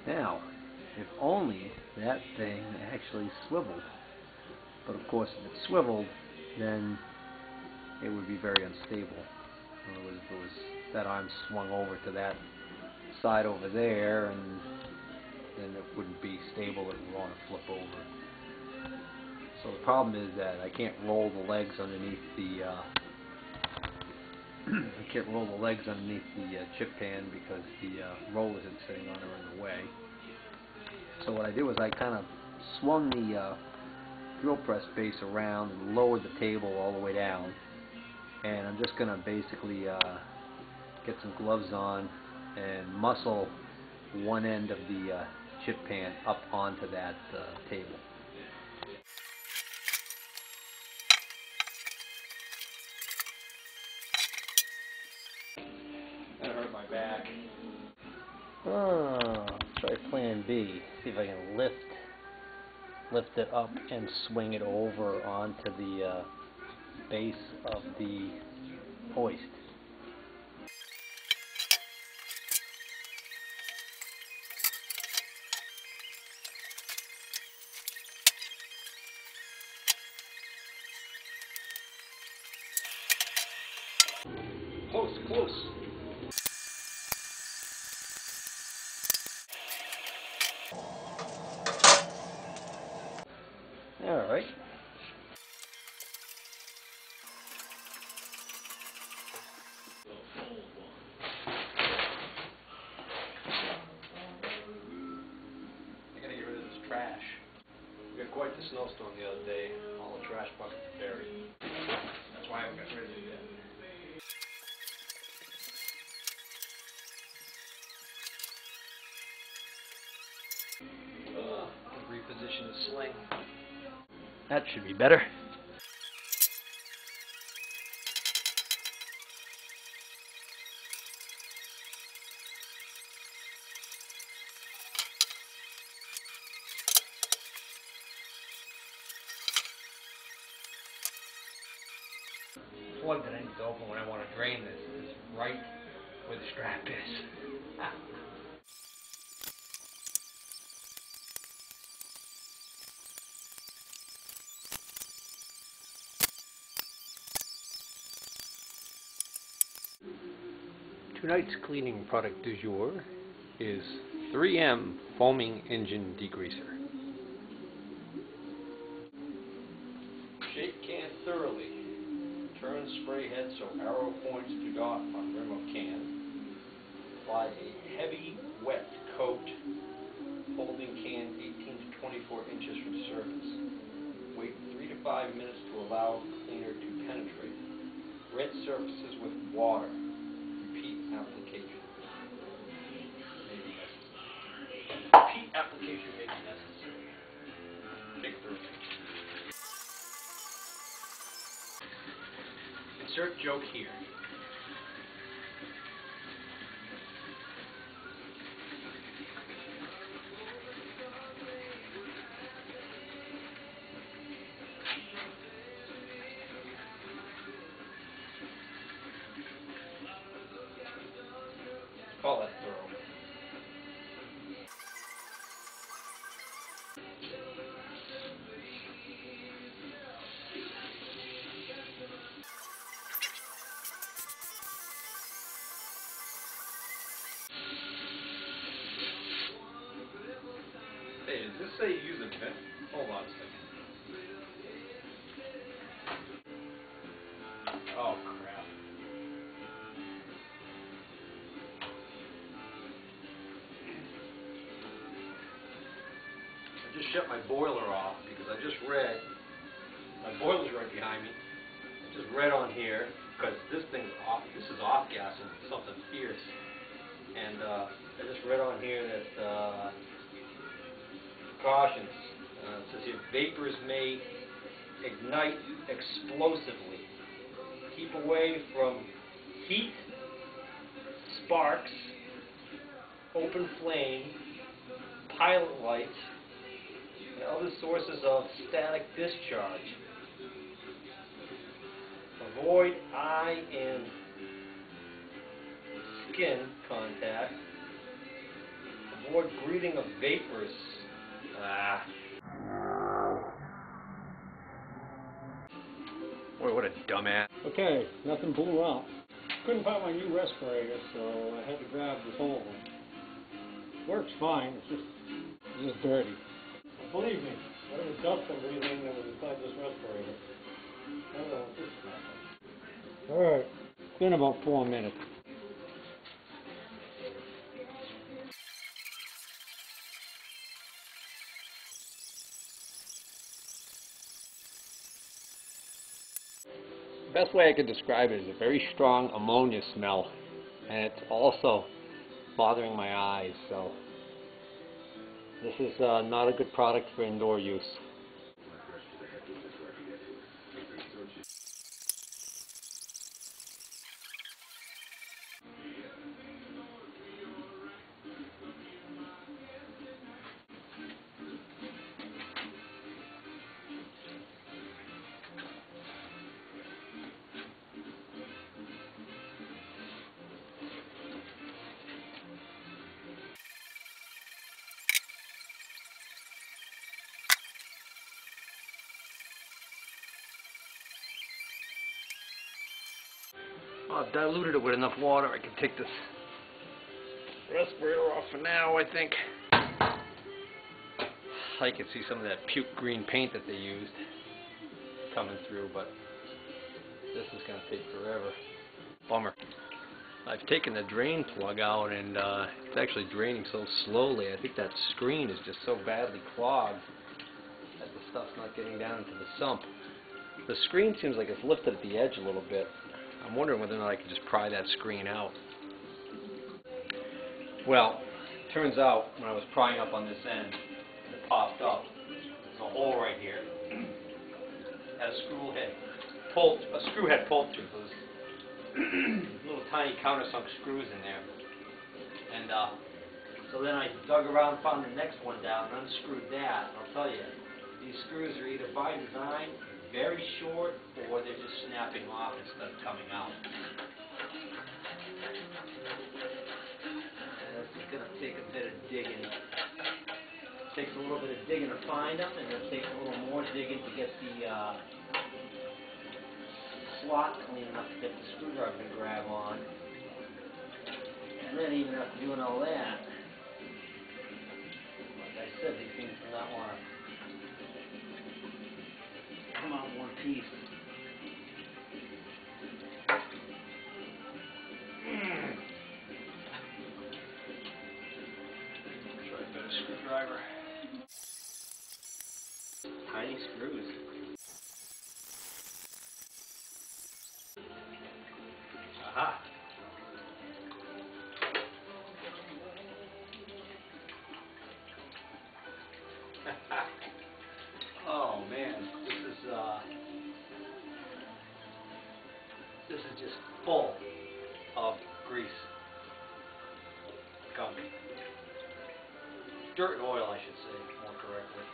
Now, if only that thing actually swiveled. But of course, if it swiveled, then it would be very unstable. In other words, if it was that arm swung over to that side over there, and then it wouldn't be stable, it would want to flip over. So the problem is that I can't roll the legs underneath the chip pan because the rollers it's sitting on are in the way. So what I did was I kind of swung the drill press base around and lowered the table all the way down. And I'm just going to basically get some gloves on and muscle one end of the chip pan up onto that table. That hurt my back. Try plan B. See if I can lift it up and swing it over onto the base of the hoist. Close. All right. I gotta get rid of this trash. We got quite the snowstorm the other day. All the trash buckets are buried. That's why I haven't got rid of it yet. Reposition the sling. That should be better. The plug that I need to open when I want to drain this is right where the strap is. Tonight's cleaning product du jour is 3M Foaming Engine Degreaser. Shake can thoroughly. Turn spray head so arrow points to dot on rim of can. Apply a heavy, wet coat holding can 18 to 24 inches from surface. Wait 3 to 5 minutes to allow cleaner to penetrate. Rinse surfaces with water. Repeat application may be necessary. Repeat application may be necessary. Shake thoroughly. Insert joke here. Call that thorough. Hey, does this say use a vent? Hold on a second. Oh, crap. I just shut my boiler off because I just read, my boiler's right behind me. I just read on here, because this thing's off, this is off gas and something fierce. And I just read on here that precautions. It says here, vapors may ignite explosively. Keep away from heat, sparks, open flame, pilot light, and other sources of static discharge. Avoid eye and skin contact. avoid breathing of vapors. Boy, what a dumbass. Okay, nothing blew up. Couldn't find my new respirator, so I had to grab this old one. Works fine, it's just dirty. Believe me, whatever dust I'm breathing that was inside this respirator. I don't know what this is. Alright, it's been about 4 minutes. The best way I could describe it is a very strong ammonia smell, and it's also bothering my eyes, so this is not a good product for indoor use. I've diluted it with enough water. I can take this respirator off for now, I think. I can see some of that puke green paint that they used coming through, but this is going to take forever. Bummer. I've taken the drain plug out, and it's actually draining so slowly. I think that screen is just so badly clogged that the stuff's not getting down into the sump. The screen seems like it's lifted at the edge a little bit. I'm wondering whether or not I can just pry that screen out. Well, turns out when I was prying up on this end, it popped up. There's a hole right here. It had a screw head pulled through those little tiny countersunk screws in there. And so then I dug around, found the next one down, and unscrewed that. And I'll tell you, these screws are either by design very short, or they're just snapping off instead of coming out. And this is going to take a bit of digging. It takes a little bit of digging to find them, and it takes a little more digging to get the slot clean enough to get the screwdriver to grab on. And then even after doing all that, like I said, these things do not want to come out in one piece. Try a better screwdriver. Tiny screws. Aha! Oh man, this is just full of grease, gunk, dirt and oil, I should say more correctly.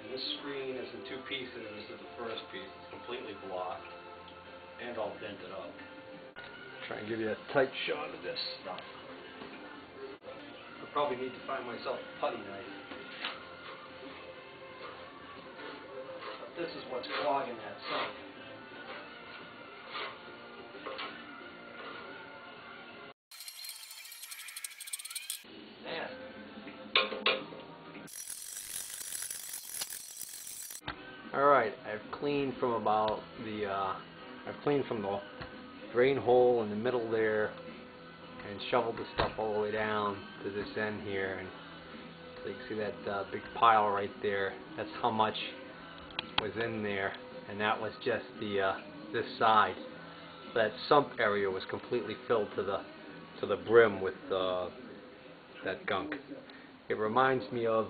And this screen is in two pieces. This is the first piece. It's completely blocked and all dented up. Try and give you a tight shot of this stuff. I probably need to find myself a putty knife. This is what's clogging that sink. Alright, I've cleaned from the drain hole in the middle there and shoveled the stuff all the way down to this end here, and so you can see that big pile right there. That's how much was in there, and that was just the this side. That sump area was completely filled to the brim with that gunk. It reminds me of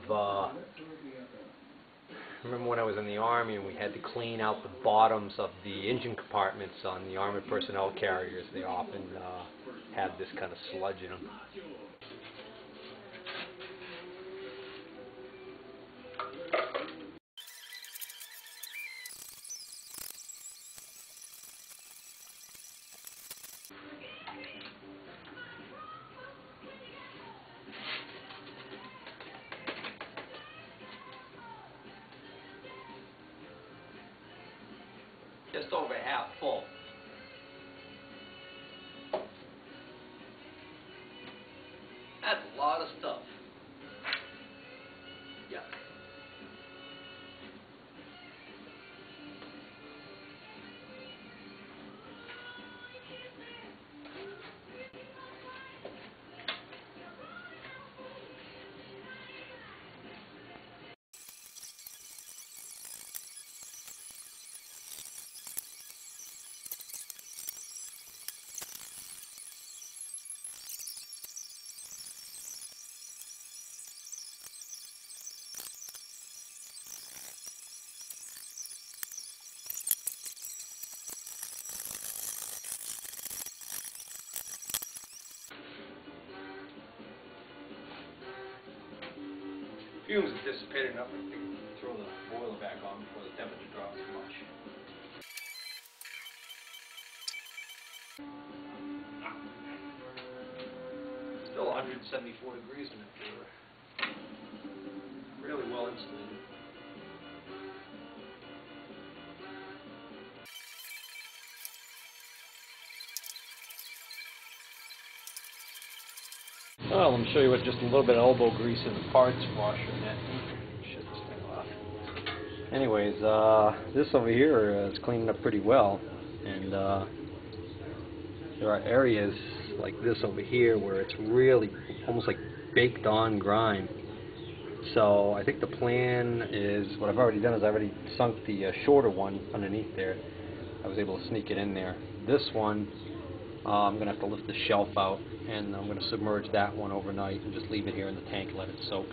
remember when I was in the Army and we had to clean out the bottoms of the engine compartments on the armored personnel carriers. They often had this kind of sludge in them. just over half full. That's a lot of stuff. Yeah. Fumes have dissipated enough, I think we can throw the boiler back on before the temperature drops too much. Still 174 degrees in that boiler. Really well insulated. Well, let me show you with just a little bit of elbow grease in the parts washer and that. Shut this thing off. Anyways, this over here is cleaning up pretty well, and there are areas like this over here where it's really almost like baked on grime. So I think the plan is, what I've already done is I already sunk the shorter one underneath there. I was able to sneak it in there. This one, I'm going to have to lift the shelf out, and I'm going to submerge that one overnight and just leave it here in the tank and let it soak.